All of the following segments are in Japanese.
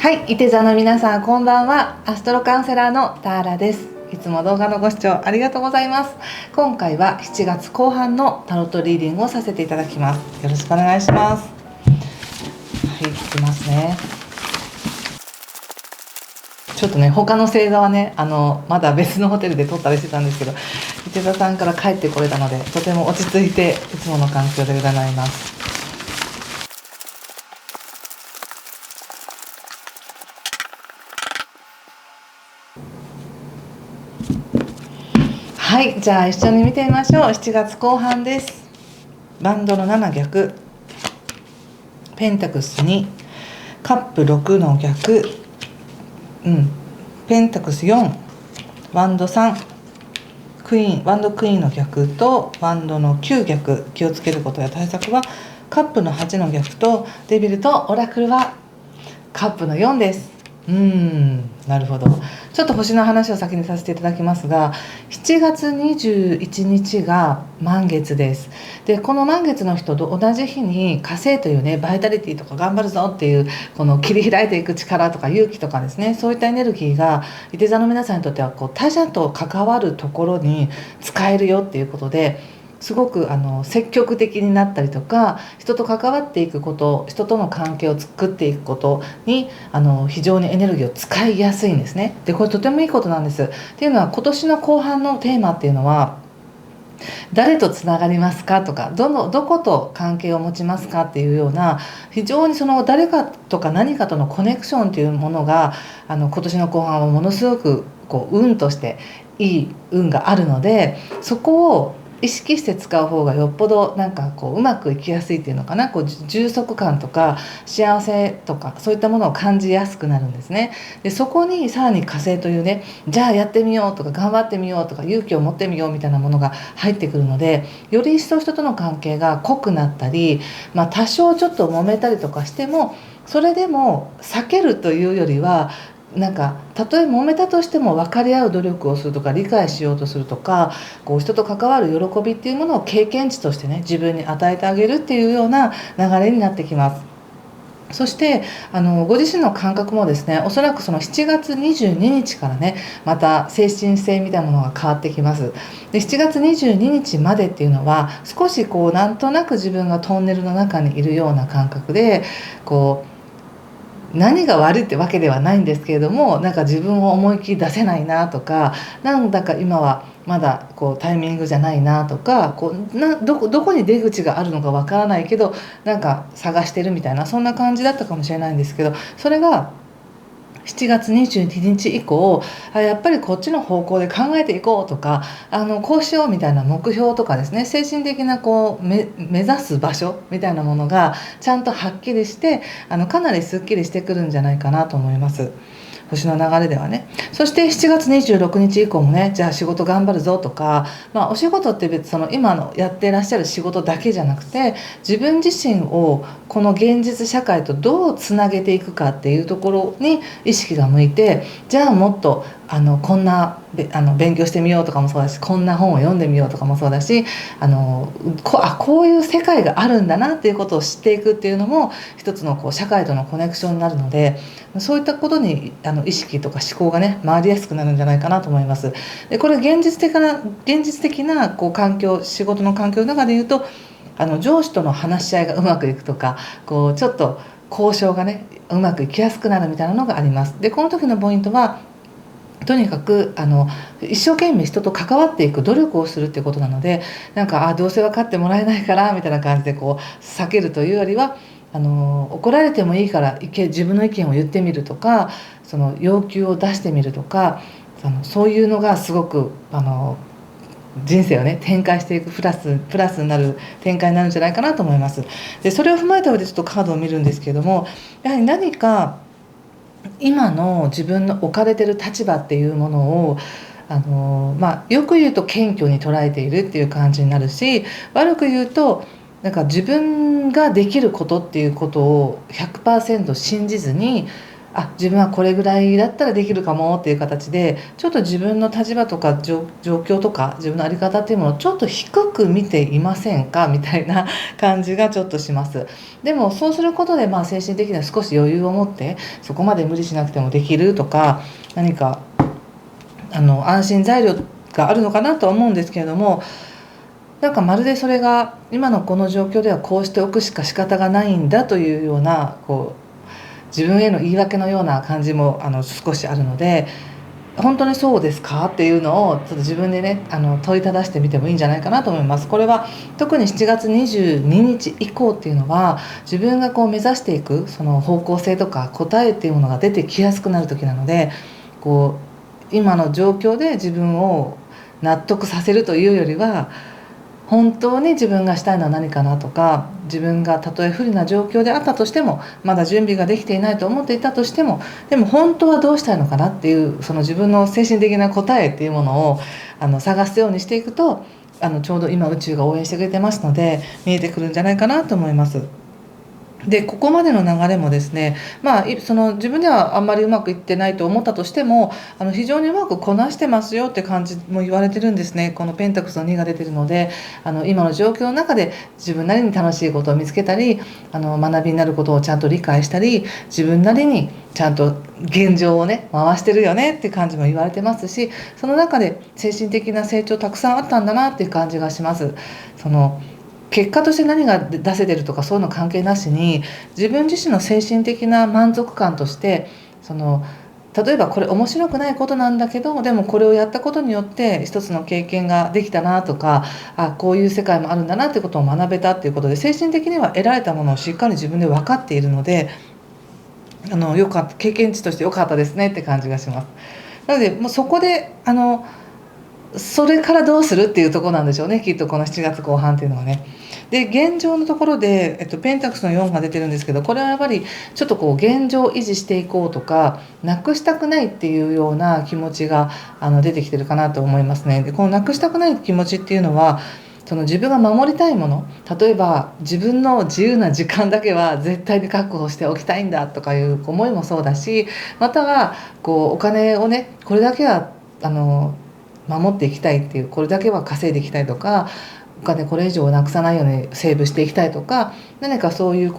はい、いて座の皆さんこんばんは。アストロカウンセラーのターラです。いつも動画のご視聴ありがとうございます。今回は7月後半のタロットリーディングをさせていただきます。よろしくお願いします。はい、いきますね。ちょっとね、他の星座はね、まだ別のホテルで撮ったりしてたんですけど、いて座さんから帰ってこれたので、とても落ち着いていつもの環境で占います。はい、じゃあ一緒に見てみましょう。7月後半です。バンドの7逆、ペンタクス2、カップ6の逆、ペンタクス4、ワンド3、ワンドクイーンの逆とワンドの9逆。気をつけることや対策はカップの8の逆とデビルとオラクルはカップの4です。なるほど。ちょっと星の話を先にさせていただきますが、7月21日が満月です。で、この満月の人と同じ日に火星というね、バイタリティとか頑張るぞっていうこの切り開いていく力とか勇気とかですね、そういったエネルギーがいて座の皆さんにとっては他者と関わるところに使えるよっていうことですごく積極的になったりとか、人と関わっていくこと、人との関係を作っていくことに非常にエネルギーを使いやすいんですね。でこれとてもいいことなんです。っていうのは、今年の後半のテーマっていうのは、誰とつながりますかとか、どこと関係を持ちますかっていうような、非常にその誰かとか何かとのコネクションというものが今年の後半はものすごく運としていい運があるので、そこを意識して使う方がよっぽどうまくいきやすいっていうのかな、充足感とか幸せとかそういったものを感じやすくなるんですね。でそこにさらに火星というね、じゃあやってみようとか頑張ってみようとか勇気を持ってみようみたいなものが入ってくるので、より一層人との関係が濃くなったり、多少ちょっと揉めたりとかしても、それでも避けるというよりは、たとえ揉めたとしても分かり合う努力をするとか、理解しようとするとか、人と関わる喜びっていうものを経験値としてね、自分に与えてあげるっていうような流れになってきます。そしてご自身の感覚もですね、おそらくその7月22日からね、また精神性みたいなものが変わってきます。で7月22日までっていうのは、少しなんとなく自分がトンネルの中にいるような感覚で、何が悪いってわけではないんですけれども、自分を思いっきり出せないなとか、なんだか今はまだタイミングじゃないなとか、どこに出口があるのかわからないけど探してるみたいな、そんな感じだったかもしれないんですけど、それが7月22日以降、やっぱりこっちの方向で考えていこうとか、こうしようみたいな目標とかですね、精神的な目指す場所みたいなものがちゃんとはっきりして、かなりすっきりしてくるんじゃないかなと思います。星の流れではね。そして7月26日以降もね、じゃあ仕事頑張るぞとか、お仕事って別に今のやってらっしゃる仕事だけじゃなくて、自分自身をこの現実社会とどうつなげていくかっていうところに意識が向いて、じゃあもっとこんな勉強してみようとかもそうだし、こんな本を読んでみようとかもそうだし、こういう世界があるんだなっていうことを知っていくっていうのも一つの社会とのコネクションになるので、そういったことに意識とか思考がね回りやすくなるんじゃないかなと思います。でこれ現実的な環境、仕事の環境の中でいうと、上司との話し合いがうまくいくとか、ちょっと交渉がねうまくいきやすくなるみたいなのがあります。でこの時のポイントは、とにかく一生懸命人と関わっていく努力をするっていうことなので、どうせ分かってもらえないからみたいな感じで避けるというよりは、怒られてもいいから自分の意見を言ってみるとか、その要求を出してみるとか、そういうのがすごく人生をね展開していくプラスになる展開になるんじゃないかなと思います。でそれを踏まえた上でちょっとカードを見るんですけれども、やはり何か今の自分の置かれてる立場っていうものをよく言うと謙虚に捉えているっていう感じになるし、悪く言うと自分ができることっていうことを 100% 信じずに、自分はこれぐらいだったらできるかもっていう形で、ちょっと自分の立場とか状況とか自分の在り方っていうものをちょっと低く見ていませんかみたいな感じがちょっとします。でもそうすることで精神的には少し余裕を持って、そこまで無理しなくてもできるとか、何か安心材料があるのかなとは思うんですけれども、なんかまるでそれが今のこの状況ではこうしておくしか仕方がないんだというような自分への言い訳のような感じも少しあるので、本当にそうですかっていうのをちょっと自分でね問いただしてみてもいいんじゃないかなと思います。これは特に7月22日以降っていうのは、自分が目指していくその方向性とか答えっていうものが出てきやすくなる時なので、今の状況で自分を納得させるというよりは、本当に自分がしたいのは何かなとか、自分がたとえ不利な状況であったとしても、まだ準備ができていないと思っていたとしても、でも本当はどうしたいのかなっていう、その自分の精神的な答えっていうものを探すようにしていくと、ちょうど今宇宙が応援してくれてますので、見えてくるんじゃないかなと思います。でここまでの流れもですね、その自分ではあんまりうまくいってないと思ったとしても、非常にうまくこなしてますよって感じも言われてるんですね。このペンタクスの2が出てるので、今の状況の中で自分なりに楽しいことを見つけたり、学びになることをちゃんと理解したり、自分なりにちゃんと現状をね回してるよねって感じも言われてますし、その中で精神的な成長たくさんあったんだなっていう感じがします。結果として何が出せてるとかそういうの関係なしに、自分自身の精神的な満足感として、例えばこれ面白くないことなんだけど、でもこれをやったことによって一つの経験ができたなとか、こういう世界もあるんだなってことを学べたっていうことで、精神的には得られたものをしっかり自分で分かっているので、よかった、経験値として良かったですねって感じがします。なのでもうそこでそれからどうするっていうところなんでしょうね、きっとこの7月後半っていうのはね。で現状のところで、ペンタクスの4が出てるんですけど、これはやっぱりちょっと現状を維持していこうとか、なくしたくないっていうような気持ちが出てきてるかなと思いますね。でこのなくしたくない気持ちっていうのは、その自分が守りたいもの、例えば自分の自由な時間だけは絶対に確保しておきたいんだとかいう思いもそうだし、またはお金をねこれだけは守っていきたいっていう、これだけは稼いでいきたいとか、お金これ以上なくさないようにセーブしていきたいとか、何かそういう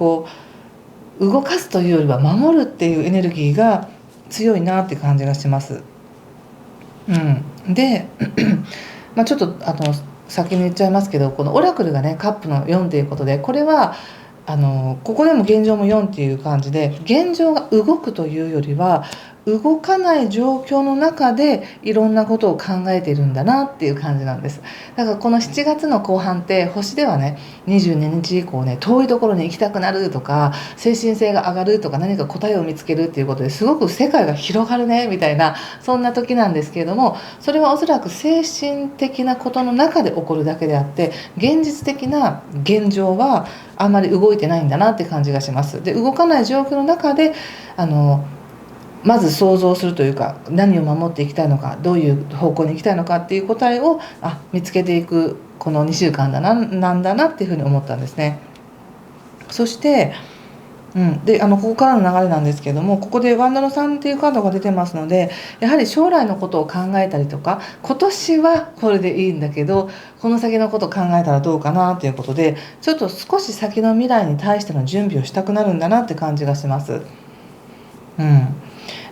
動かすというよりは守るっていうエネルギーが強いなって感じがします。でちょっと先に言っちゃいますけど、このオラクルがねカップの4ということで、これはここでも現状も4っていう感じで、現状が動くというよりは動かない状況の中でいろんなことを考えているんだなっていう感じなんです。だからこの7月の後半って星ではね、22日以降ね、遠いところに行きたくなるとか、精神性が上がるとか、何か答えを見つけるっていうことですごく世界が広がるねみたいな、そんな時なんですけれども、それはおそらく精神的なことの中で起こるだけであって、現実的な現状はあんまり動いてないんだなって感じがします。で動かない状況の中でまず想像するというか、何を守っていきたいのか、どういう方向に行きたいのかっていう答えを見つけていくこの2週間なんだなっていうふうに思ったんですね。そしてでここからの流れなんですけども、ここでワンダの3っていうカードが出てますので、やはり将来のことを考えたりとか、今年はこれでいいんだけどこの先のことを考えたらどうかなということで、ちょっと少し先の未来に対しての準備をしたくなるんだなって感じがします。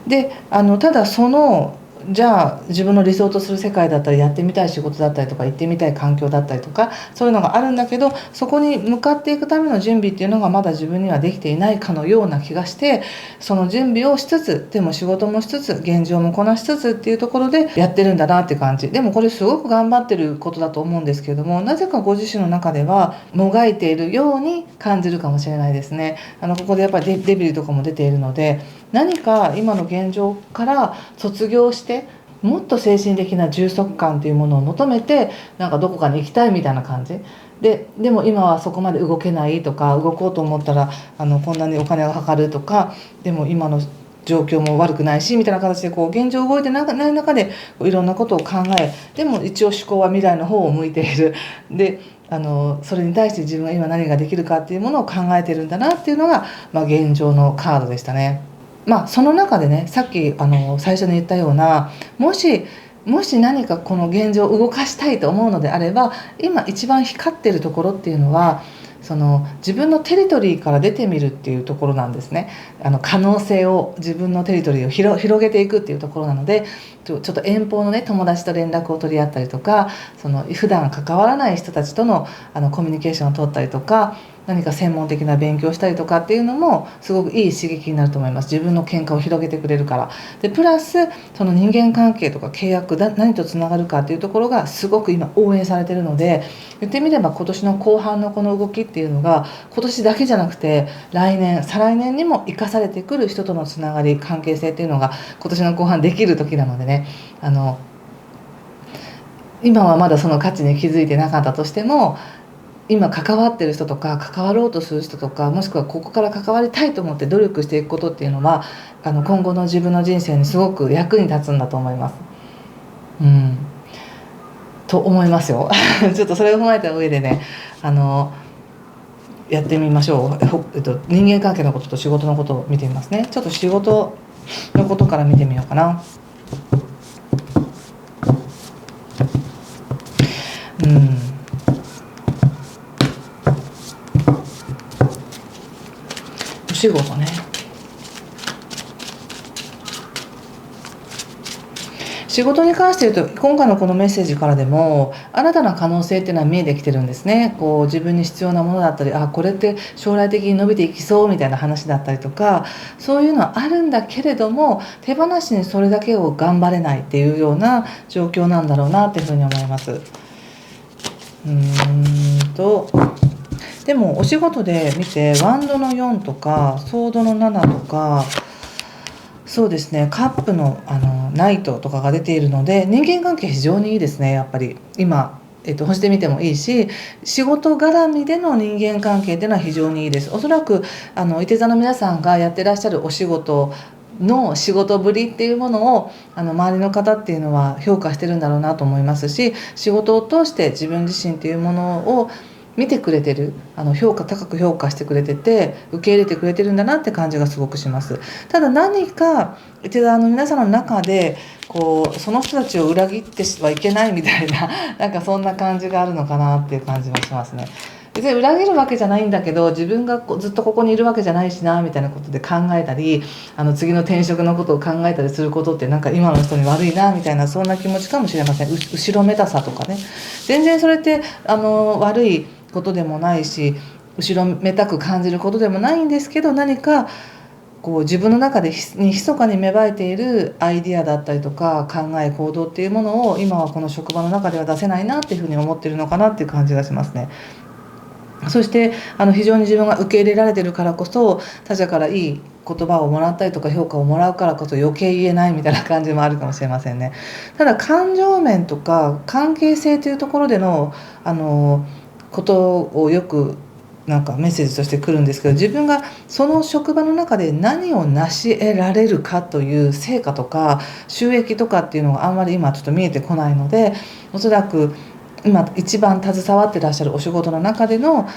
でただじゃあ自分の理想とする世界だったり、やってみたい仕事だったりとか、行ってみたい環境だったりとか、そういうのがあるんだけど、そこに向かっていくための準備っていうのがまだ自分にはできていないかのような気がして、その準備をしつつ、でも仕事もしつつ、現状もこなしつつっていうところでやってるんだなっていう感じ。でもこれすごく頑張ってることだと思うんですけれども、なぜかご自身の中ではもがいているように感じるかもしれないですね。ここでやっぱりデビルとかも出ているので、何か今の現状から卒業して、もっと精神的な充足感というものを求めて、なんかどこかに行きたいみたいな感じでも今はそこまで動けないとか、動こうと思ったらこんなにお金がかかるとか、でも今の状況も悪くないしみたいな形で現状動いてない中でいろんなことを考え、でも一応思考は未来の方を向いている。でそれに対して自分が今何ができるかっていうものを考えてるんだなっていうのが、現状のカードでしたね。その中でね、さっき最初に言ったような、もし何かこの現状を動かしたいと思うのであれば、今一番光ってるところっていうのは、その自分のテリトリーから出てみるっていうところなんですね。可能性を、自分のテリトリーを広げていくっていうところなので、ちょっと遠方のね、友達と連絡を取り合ったりとか、その普段関わらない人たちとのコミュニケーションを取ったりとか、何か専門的な勉強をしたりとかっていうのもすごくいい刺激になると思います。自分の見解を広げてくれるから。でプラスその人間関係とか契約何とつながるかっていうところがすごく今応援されてるので、言ってみれば今年の後半のこの動きっていうのが、今年だけじゃなくて来年再来年にも生かされてくる人とのつながり、関係性っていうのが今年の後半できる時なのでね、今はまだその価値に気づいてなかったとしても、今関わってる人とか関わろうとする人とか、もしくはここから関わりたいと思って努力していくことっていうのは、今後の自分の人生にすごく役に立つんだと思います。と思いますよちょっとそれを踏まえた上でね、やってみましょう。人間関係のことと仕事のことを見てみますね。ちょっと仕事のことから見てみようかな。お仕事ね。仕事に関して言うと、今回のこのメッセージからでも新たな可能性っていうのは見えてきてるんですね。こう自分に必要なものだったり、これって将来的に伸びていきそうみたいな話だったりとか、そういうのはあるんだけれども、手放しにそれだけを頑張れないっていうような状況なんだろうなっていうふうに思います。でもお仕事で見て、ワンドの4とかソードの7とか、そうですね、カップのナイトとかが出ているので、人間関係非常にいいですね。やっぱり今、星で見てもいいし、仕事絡みでの人間関係っていうのは非常にいいです。おそらくいて座の皆さんがやってらっしゃるお仕事の仕事ぶりっていうものを周りの方っていうのは評価してるんだろうなと思いますし、仕事を通して自分自身っていうものを見てくれてる、高く評価してくれてて、受け入れてくれてるんだなって感じがすごくします。ただ何か皆さんの中でその人たちを裏切ってはいけないみたいななんかそんな感じがあるのかなっていう感じがしますね。別に裏切るわけじゃないんだけど、自分がずっとここにいるわけじゃないしなみたいなことで考えたり、次の転職のことを考えたりすることって、なんか今の人に悪いなみたいな、そんな気持ちかもしれません。後ろめたさとかね。全然それって悪いことでもないし、後ろめたく感じることでもないんですけど、何か自分の中で密かに芽生えているアイディアだったりとか考え行動っていうものを、今はこの職場の中では出せないなっていうふうに思ってるのかなっていう感じがしますね。そして非常に自分が受け入れられてるからこそ、他者からいい言葉をもらったりとか評価をもらうからこそ余計言えないみたいな感じもあるかもしれませんね。ただ感情面とか関係性というところでのことをよくなんかメッセージとして来るんですけど、自分がその職場の中で何を成し得られるかという成果とか収益とかっていうのがあんまり今ちょっと見えてこないので、おそらく今一番携わってらっしゃるお仕事の中での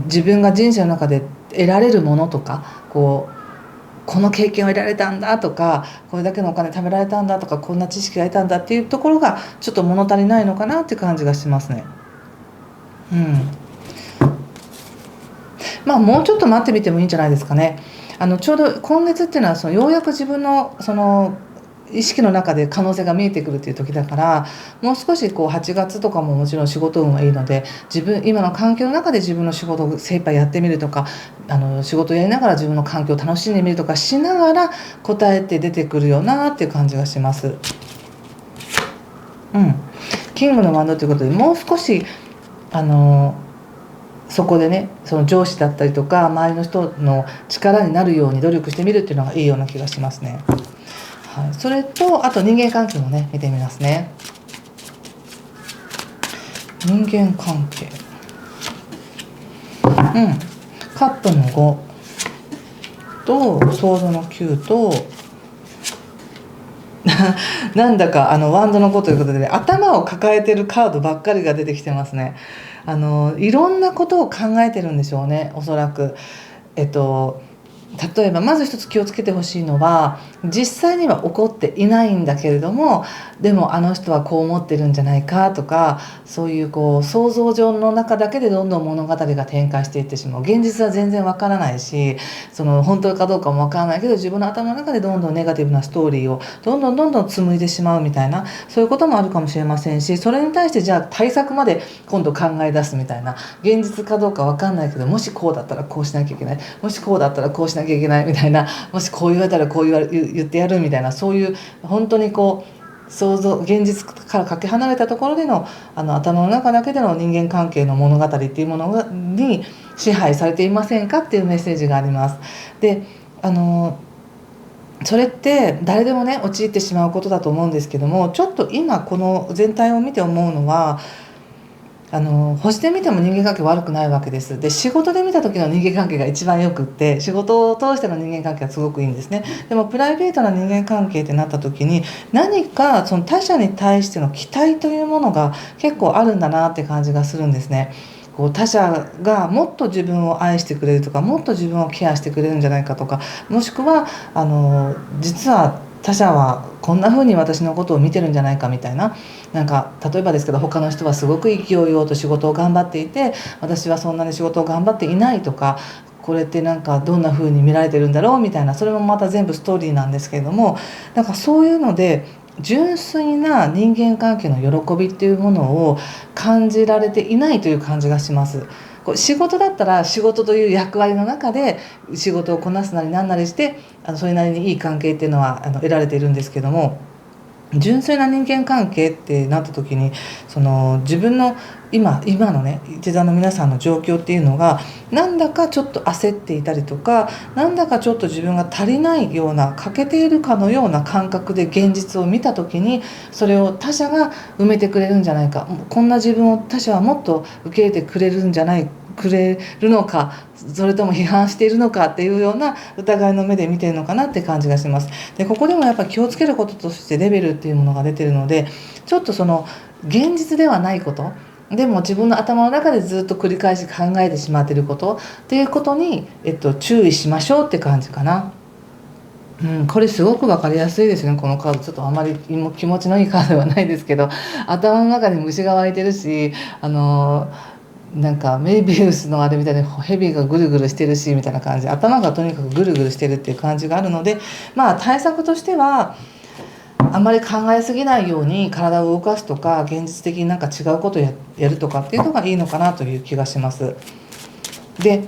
自分が人生の中で得られるものとか、この経験を得られたんだとか、これだけのお金貯められたんだとか、こんな知識が得たんだっていうところがちょっと物足りないのかなっていう感じがしますね。もうちょっと待ってみてもいいんじゃないですかね。ちょうど今月っていうのはようやく自分の意識の中で可能性が見えてくるっていう時だから、もう少し8月とかももちろん仕事運はいいので、今の環境の中で自分の仕事を精一杯やってみるとか、仕事をやりながら自分の環境を楽しんでみるとかしながら答えて出てくるよなっていう感じがします。キングのワンドということで、もう少しそこでね、その上司だったりとか周りの人の力になるように努力してみるっていうのがいいような気がしますね。それとあと人間関係もね見てみますね。人間関係、カップの5とソードの9となんだかワンドの5ということで、ね、頭を抱えてるカードばっかりが出てきてますね。いろんなことを考えてるんでしょうね、おそらく。例えばまず一つ気をつけてほしいのは、実際には起こっていないんだけれども、でもあの人はこう思ってるんじゃないかとか、そういう想像上の中だけでどんどん物語が展開していってしまう。現実は全然わからないし、本当かどうかもわからないけど、自分の頭の中でどんどんネガティブなストーリーをどんどん紡いでしまうみたいな、そういうこともあるかもしれませんし、それに対してじゃあ対策まで今度考え出すみたいな、現実かどうかわかんないけど、もしこうだったらこうしなきゃいけない、もしこうだったらこうしなきゃいけないみたいな、もしこう言われたらこう言ってやるみたいな、そういう本当に現実からかけ離れたところでの頭の中だけでの人間関係の物語っていうものに支配されていませんかっていうメッセージがあります。でそれって誰でもね陥ってしまうことだと思うんですけども、ちょっと今この全体を見て思うのは、星で見ても人間関係悪くないわけです。で仕事で見た時の人間関係が一番よくって、仕事を通しての人間関係はすごくいいんですね。でもプライベートな人間関係ってなった時に、何かその他者に対しての期待というものが結構あるんだなって感じがするんですね。他者がもっと自分を愛してくれるとか、もっと自分をケアしてくれるんじゃないかとか、もしくは実は他者はこんな風に私のことを見てるんじゃないかみたいな、なんか例えばですけど、他の人はすごく勢いようと仕事を頑張っていて、私はそんなに仕事を頑張っていないとか、これってなんかどんな風に見られてるんだろうみたいな、それもまた全部ストーリーなんですけれども、なんかそういうので純粋な人間関係の喜びっていうものを感じられていないという感じがします。仕事だったら仕事という役割の中で仕事をこなすなりなんなりして、それなりにいい関係っていうのは得られているんですけども、純粋な人間関係ってなった時に、自分の今のね一座の皆さんの状況っていうのがなんだかちょっと焦っていたりとか、なんだかちょっと自分が足りないような、欠けているかのような感覚で現実を見た時に、それを他者が埋めてくれるんじゃないか、こんな自分を他者はもっと受け入れてくれるのか、それとも批判しているのかっていうような疑いの目で見ているのかなって感じがします。でここでもやっぱり気をつけることとしてレベルっていうものが出てるので、ちょっと現実ではないことでも自分の頭の中でずっと繰り返し考えてしまっていることっていうことに、注意しましょうって感じかな。これすごく分かりやすいですね。このカードちょっとあまり気持ちのいいカードではないですけど、頭の中に虫が湧いてるし、なんかメビウスのあれみたいにヘビがぐるぐるしてるしみたいな感じ、頭がとにかくぐるぐるしてるっていう感じがあるので、対策としてはあんまり考えすぎないように体を動かすとか、現実的になんか違うことをやるとかっていうのがいいのかなという気がします。で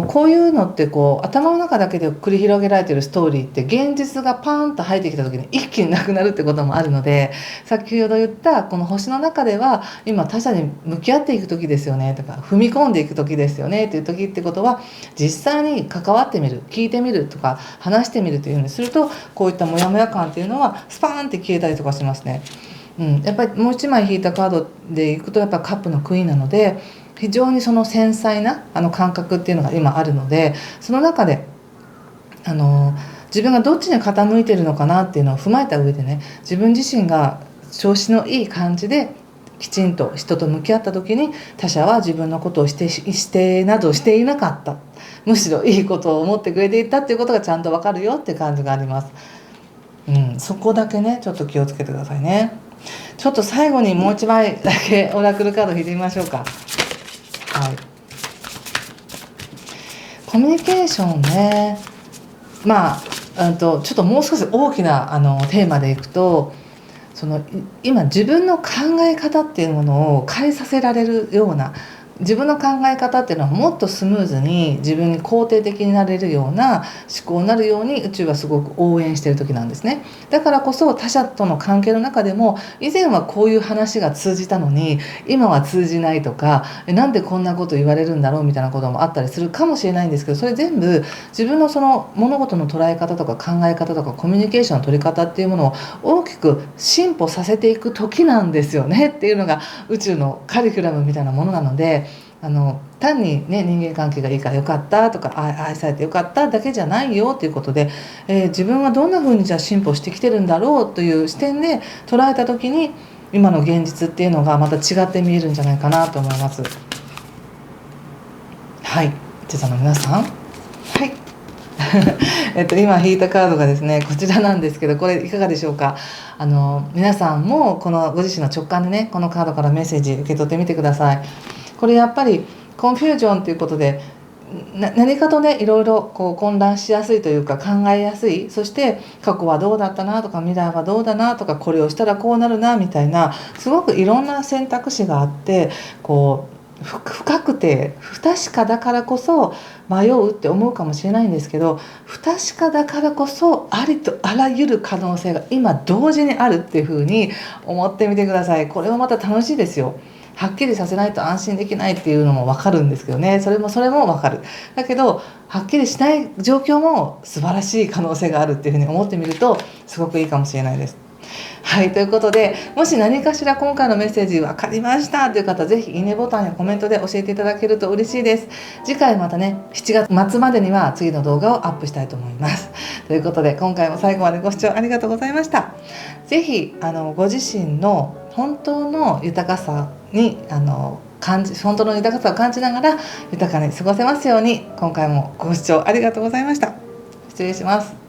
こういうのって頭の中だけで繰り広げられてるストーリーって現実がパーンと入ってきた時に一気になくなるってこともあるので、先ほど言ったこの星の中では今他者に向き合っていく時ですよねとか、踏み込んでいく時ですよねっていう時ってことは、実際に関わってみる、聞いてみるとか話してみるというふうにすると、こういったモヤモヤ感っていうのはスパーンって消えたりとかしますね。やっぱりもう一枚引いたカードでいくとやっぱカップのクイーンなので、非常に繊細な感覚っていうのが今あるので、その中で自分がどっちに傾いてるのかなっていうのを踏まえた上でね、自分自身が調子のいい感じできちんと人と向き合った時に、他者は自分のことを否定などしていなかった、むしろいいことを思ってくれていたっていうことがちゃんと分かるよっていう感じがあります。そこだけねちょっと気をつけてくださいね。ちょっと最後にもう一枚だけオラクルカード引いてみましょうか。コミュニケーションね、ちょっともう少し大きなテーマでいくと、今自分の考え方っていうものを変えさせられるような、自分の考え方っていうのはもっとスムーズに自分に肯定的になれるような思考になるように宇宙はすごく応援している時なんですね。だからこそ他者との関係の中でも、以前はこういう話が通じたのに今は通じないとか、なんでこんなこと言われるんだろうみたいなこともあったりするかもしれないんですけど、それ全部自分の物事の捉え方とか考え方とかコミュニケーションの取り方っていうものを大きく進歩させていく時なんですよねっていうのが宇宙のカリキュラムみたいなものなので、単にね人間関係がいいからよかったとか、愛されてよかっただけじゃないよということで、自分はどんな風にじゃあ進歩してきてるんだろうという視点で捉えた時に、今の現実っていうのがまた違って見えるんじゃないかなと思います。はい、手座の皆さん、はい、今引いたカードがですねこちらなんですけど、これいかがでしょうか。皆さんもこのご自身の直感でねこのカードからメッセージ受け取ってみてください。これやっぱりコンフュージョンということで何かとねいろいろこう混乱しやすいというか考えやすい、そして過去はどうだったなとか未来はどうだなとかこれをしたらこうなるなみたいな、すごくいろんな選択肢があって、こう不確定不確かだからこそ迷うって思うかもしれないんですけど、不確かだからこそありとあらゆる可能性が今同時にあるっていうふうに思ってみてください。これもまた楽しいですよ。はっきりさせないと安心できないっていうのも分かるんですけどね、それも分かる。だけどはっきりしない状況も素晴らしい可能性があるっていうふうに思ってみるとすごくいいかもしれないです。はい、ということで、もし何かしら今回のメッセージ分かりましたという方、ぜひいいねボタンやコメントで教えていただけると嬉しいです。次回またね7月末までには次の動画をアップしたいと思います。ということで今回も最後までご視聴ありがとうございました。ぜひご自身の本当の豊かさに本当の豊かさを感じながら豊かに過ごせますように。今回もご視聴ありがとうございました。失礼します。